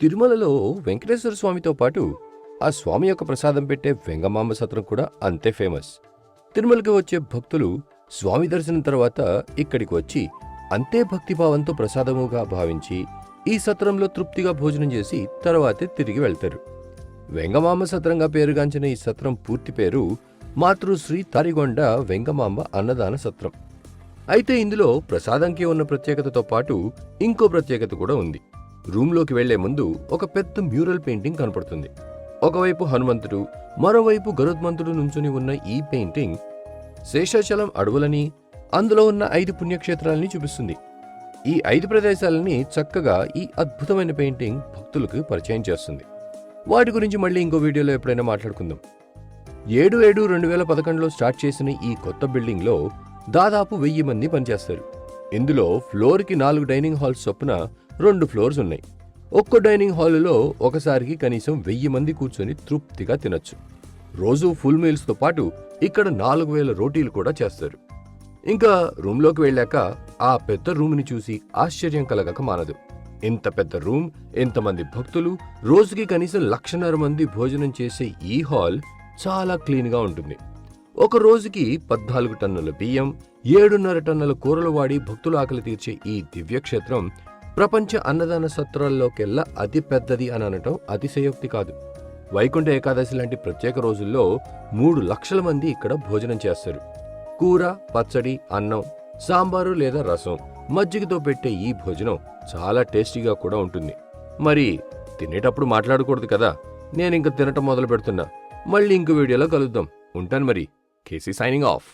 తిరుమలలో వెంకటేశ్వర స్వామితో పాటు ఆ స్వామి యొక్క ప్రసాదం పెట్టే వెంగమాంబ సత్రం కూడా అంతే ఫేమస్. తిరుమలకి వచ్చే భక్తులు స్వామి దర్శనం తర్వాత ఇక్కడికి వచ్చి అంతే భక్తిభావంతో ప్రసాదముగా భావించి ఈ సత్రంలో తృప్తిగా భోజనం చేసి తర్వాతే తిరిగి వెళ్తారు. వెంగమాంబ సత్రంగా పేరుగాంచిన ఈ సత్రం పూర్తి పేరు మాతృశ్రీ తారిగొండ వెంగమాంబ అన్నదాన సత్రం. అయితే ఇందులో ప్రసాదంకి ఉన్న ప్రత్యేకతతో పాటు ఇంకో ప్రత్యేకత కూడా ఉంది. రూమ్లోకి వెళ్లే ముందు ఒక పెద్ద మ్యూరల్ పెయింటింగ్ కనపడుతుంది. ఒకవైపు హనుమంతుడు, మరోవైపు గరుత్మంతుడు నుంచుని ఉన్న ఈ పెయింటింగ్ శేషాచలం అడవులని, అందులో ఉన్న 5 పుణ్యక్షేత్రాలని చూపిస్తుంది. ఈ 5 ప్రదేశాలని చక్కగా ఈ అద్భుతమైన పెయింటింగ్ భక్తులకు పరిచయం చేస్తుంది. వాటి గురించి మళ్ళీ ఇంకో వీడియోలో ఎప్పుడైనా మాట్లాడుకుందాం. 7/7/2011లో స్టార్ట్ చేసిన ఈ కొత్త బిల్డింగ్లో దాదాపు 1000 మంది పనిచేస్తారు. ఇందులో ఫ్లోర్కి 4 డైనింగ్ హాల్స్ చొప్పున 2 ఫ్లోర్స్ ఉన్నాయి. ఒక్కో డైనింగ్ హాలులో ఒకసారికి కనీసం 1000 మంది కూర్చొని తృప్తిగా తినొచ్చు. రోజు ఫుల్ మీల్స్తో పాటు ఇక్కడ 4000 రోటీలు కూడా చేస్తారు. ఇంకా రూమ్లోకి వెళ్ళాక ఆ పెద్ద రూమ్ని చూసి ఆశ్చర్యం కలగక మానదు. ఇంత పెద్ద రూమ్, ఇంతమంది భక్తులు, రోజుకి కనీసం 1,50,000 మంది భోజనం చేసే ఈ హాల్ చాలా క్లీన్గా ఉంటుంది. ఒక రోజుకి 14 టన్నుల బియ్యం, 7.5 టన్నుల కూరలు వాడి భక్తుల ఆకలి తీర్చే ఈ దివ్యక్షేత్రం ప్రపంచ అన్నదాన సత్రాల్లోకెల్లా అతి పెద్దది అని అనటం అతిశయోక్తి కాదు. వైకుంఠ ఏకాదశి లాంటి ప్రత్యేక రోజుల్లో 3 లక్షల మంది ఇక్కడ భోజనం చేస్తారు. కూర, పచ్చడి, అన్నం, సాంబారు లేదా రసం, మజ్జిగతో పెట్టే ఈ భోజనం చాలా టేస్టీగా కూడా ఉంటుంది. మరి తినేటప్పుడు మాట్లాడకూడదు కదా, నేనింక తినటం మొదలు పెడుతున్నా. మళ్ళీ ఇంకో వీడియోలో కలుద్దాం. ఉంటాను మరి. KC signing of.